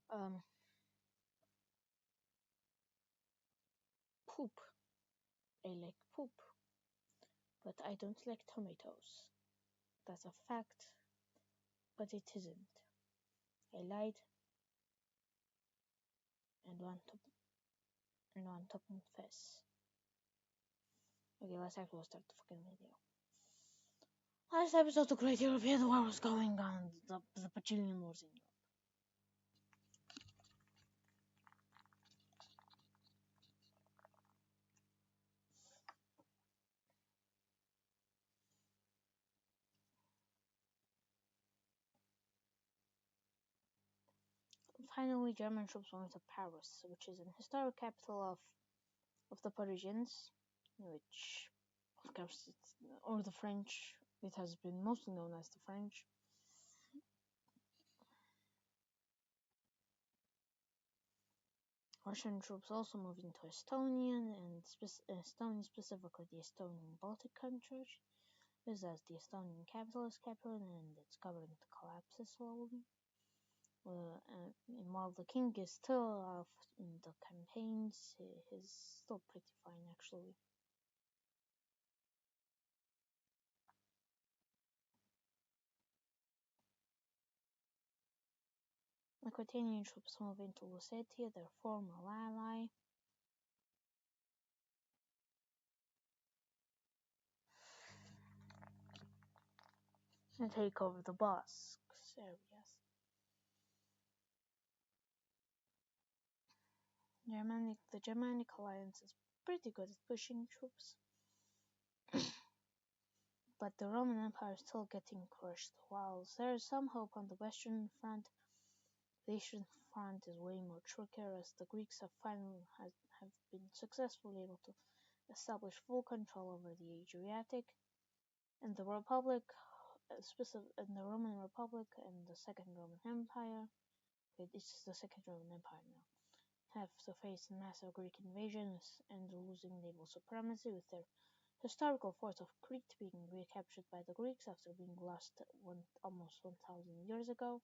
Um, Poop. I like poop, but I don't like tomatoes. That's a fact, but it isn't. I lied and want to confess. Okay, let's actually start the fucking video. Last episode, the Great European War was going on. The bajillion wars in Europe. Finally, German troops went to Paris, which is an historic capital of the Parisians, which, of course, or the French. It has been mostly known as the French. Russian troops also moved into Estonia, and Estonia, specifically the Estonian Baltic countries, is as the Estonian capital is captured and it's covering to collapse slowly. And while the king is still off in the campaigns, he's still pretty fine actually. Aquitanian troops move into Lusatia, their former ally. And take over the Basques areas. The Germanic alliance is pretty good at pushing troops, but the Roman Empire is still getting crushed. While there is some hope on the Western Front, the Eastern Front is way more trickier, as the Greeks have been successfully able to establish full control over the Adriatic, and the Republic, in the Roman Republic and the Second Roman Empire. It's the Second Roman Empire now. Have to face massive Greek invasions and losing naval supremacy, with their historical fort of Crete being recaptured by the Greeks after being lost almost 1,000 years ago.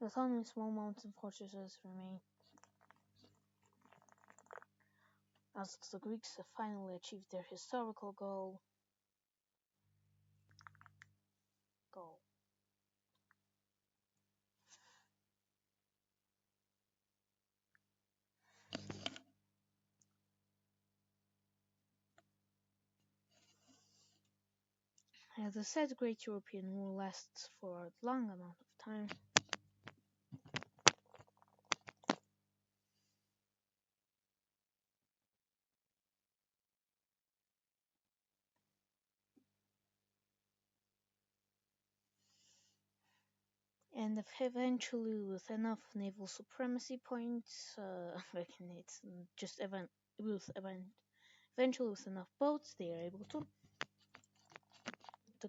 With only small mountain fortresses remain, as the Greeks have finally achieved their historical goal. The said Great European War lasts for a long amount of time. And eventually, with enough naval supremacy points, it's just eventually with enough boats, they are able to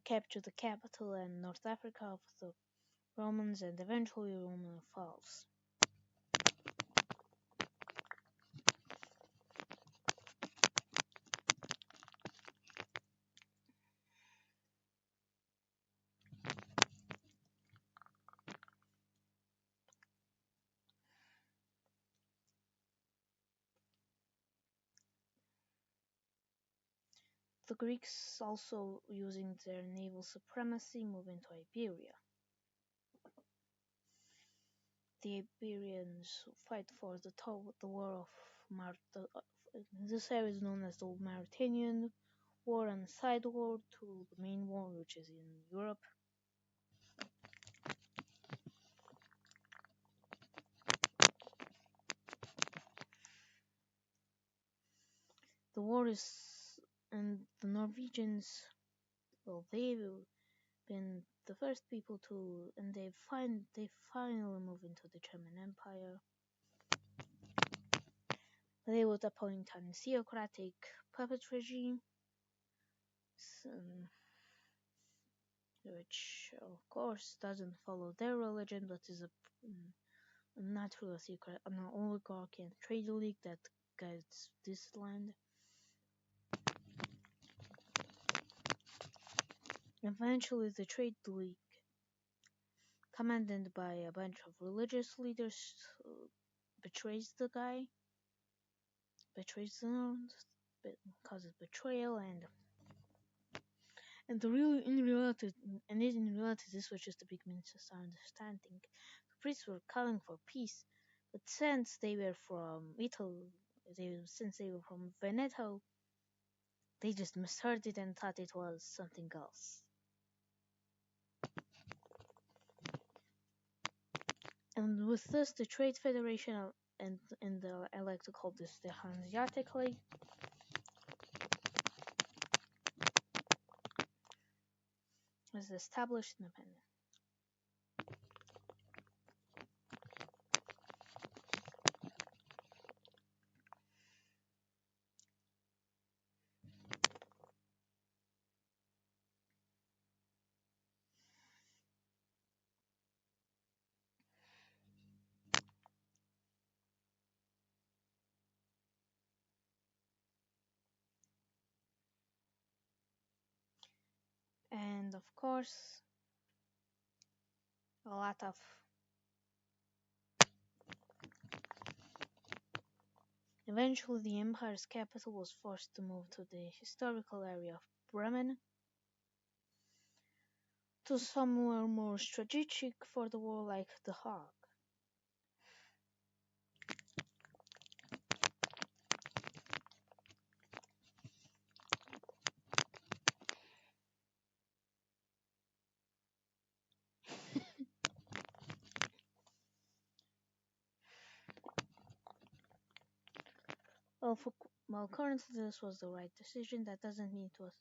capture the capital and North Africa of the Romans, and eventually Rome falls. The Greeks, also using their naval supremacy, move into Iberia. The Iberians fight for the War of this area is known as the Mauritanian War, and side war to the main war, which is in Europe. The war is, and the Norwegians, well, they've been the first people to, and they finally move into the German Empire. They would appoint a theocratic puppet regime, which of course doesn't follow their religion, but is not really a secret, an oligarchy and trade league that guides this land. Eventually, the Trade League, commanded by a bunch of religious leaders, betrays the guy, betrays them, causes betrayal, and the real in reality, this was just a big misunderstanding. The priests were calling for peace, but since they were from Italy, since they were from Veneto, they just misheard it and thought it was something else. And with this, the Trade Federation and I like to call this the Hanseatic League, was established independent. And of course, a lot of eventually the empire's capital was forced to move to the historical area of Bremen, to somewhere more strategic for the war like The Hague. Well, currently this was the right decision. That doesn't mean it was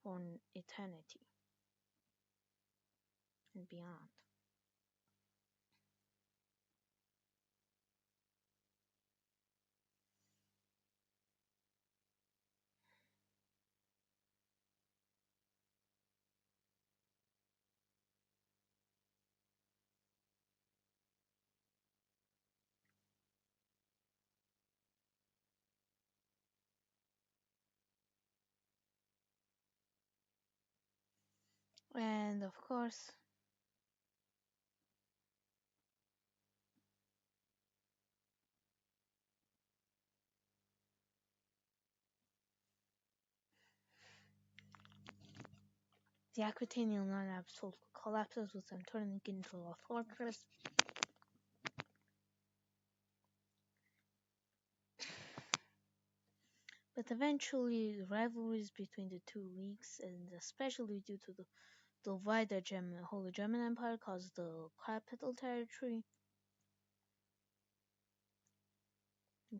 for eternity and beyond. And of course, the Aquitanian line absolutely collapses, with them turning into a fortress. But eventually, rivalries between the two leagues, and especially due to the wider Holy German Empire, caused the capital territory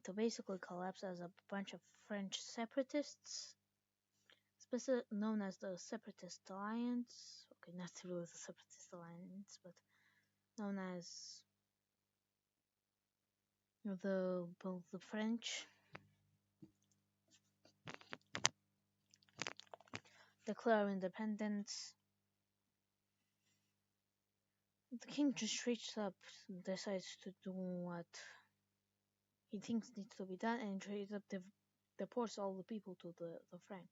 to basically collapse as a bunch of French separatists, known as the Separatist Alliance. Okay, not really the Separatist Alliance, but known as both the French declare independence. The king just straight up decides to do what he thinks needs to be done, and straight up deports all the people to the France.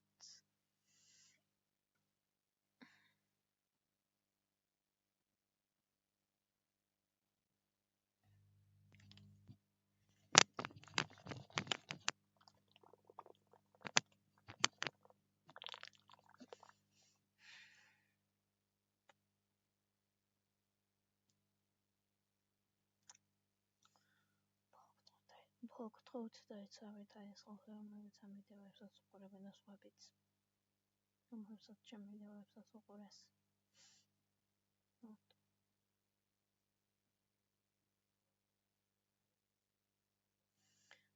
Polk trots de cały slohem sami diversos poravenos habits. Numerous chemi diversos opores.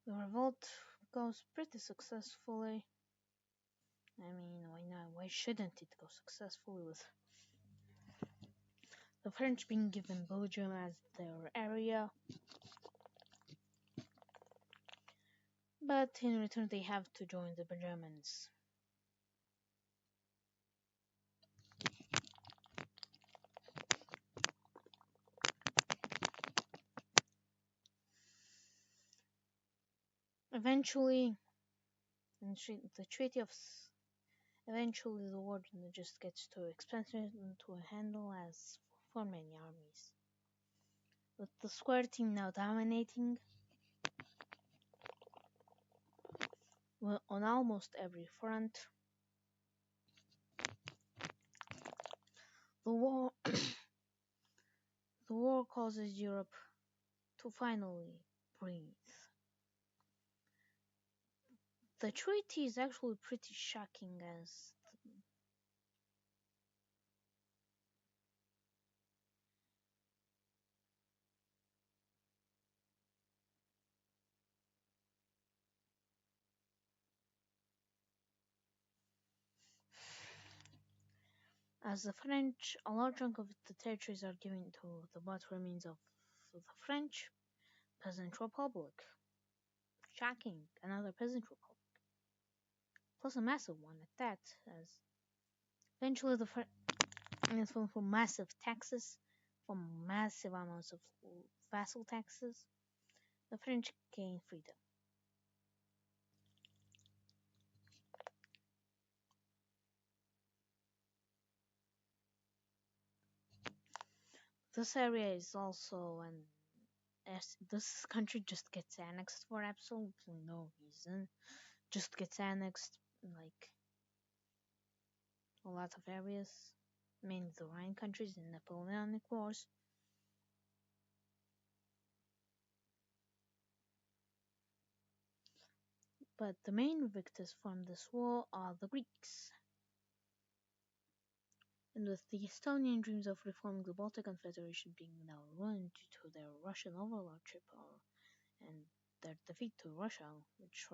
The revolt goes pretty successfully. I mean, why not? Why shouldn't it go successfully with the French being given Belgium as their area? But in return, they have to join the Germans. Eventually, the Treaty of eventually the war just gets too expensive to handle as for many armies. With the Square team now dominating on almost every front, the war the war causes Europe to finally breathe. The treaty is actually pretty shocking as the French, a large chunk of the territories are given to the what remains of the French Peasant Republic. Shocking, another Peasant Republic. Plus a massive one at that, as eventually the French for massive taxes, for massive amounts of vassal taxes, the French gain freedom. This area is also as this country just gets annexed for absolutely no reason. Just gets annexed like a lot of areas, mainly the Rhine countries in Napoleonic Wars. But the main victors from this war are the Greeks. And with the Estonian dreams of reforming the Baltic Confederation being now ruined due to their Russian overlordship and their defeat to Russia, which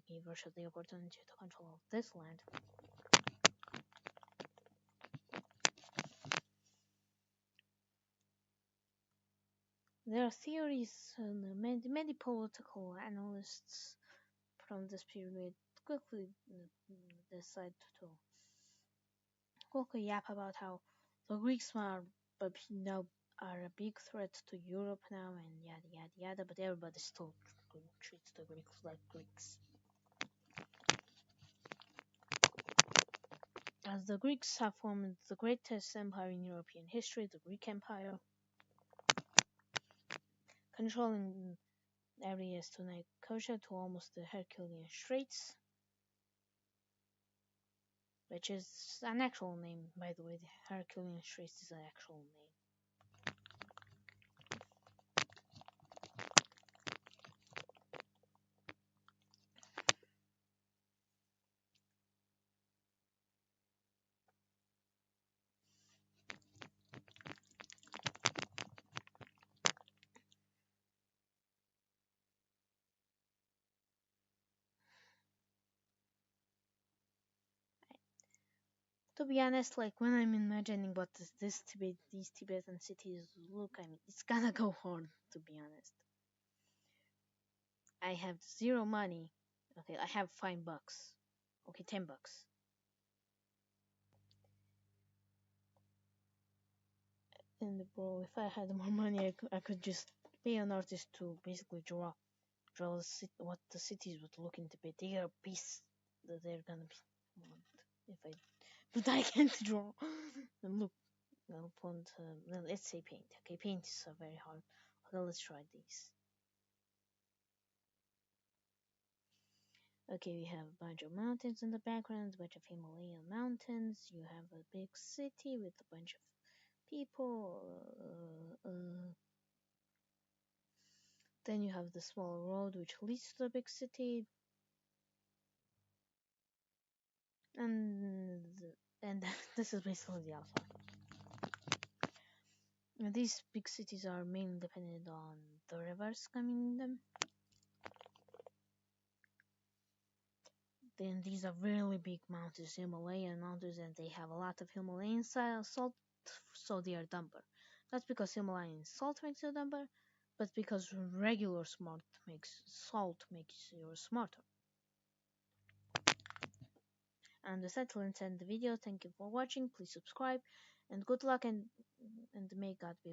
gave Russia the opportunity to control this land. There are theories, and many political analysts from this period quickly decide to quickly yap about how the Greeks are now are a big threat to Europe now and yada yada yada, but everybody still treats the Greeks like Greeks. As the Greeks have formed the greatest empire in European history, the Greek Empire, controlling areas to Nicosia to almost the Herculean Straits, which is an actual name, by the way. The Herculean Straits is an actual name. To be honest, like when I'm imagining what these Tibetan cities look, I mean, it's gonna go hard. To be honest, I have zero money. Okay, I have $5. Okay, $10. And bro, if I had more money, I could just pay an artist to basically draw what the cities would look in Tibet. They are beasts that they're gonna be. If I, but I can't draw. And look, I'll put. Let's say paint. Okay, paint is very hard. Okay, let's try this. Okay, we have a bunch of mountains in the background, a bunch of Himalayan mountains. You have a big city with a bunch of people. Then you have the small road which leads to the big city. And this is basically the outline. And these big cities are mainly dependent on the rivers coming in them. Then these are really big mountains, Himalayan mountains, and they have a lot of Himalayan salt, so they are dumper. Not because Himalayan salt makes you dumper, but because regular salt makes you smarter. And with that, let's end the video. Thank you for watching. Please subscribe, and good luck, and may God be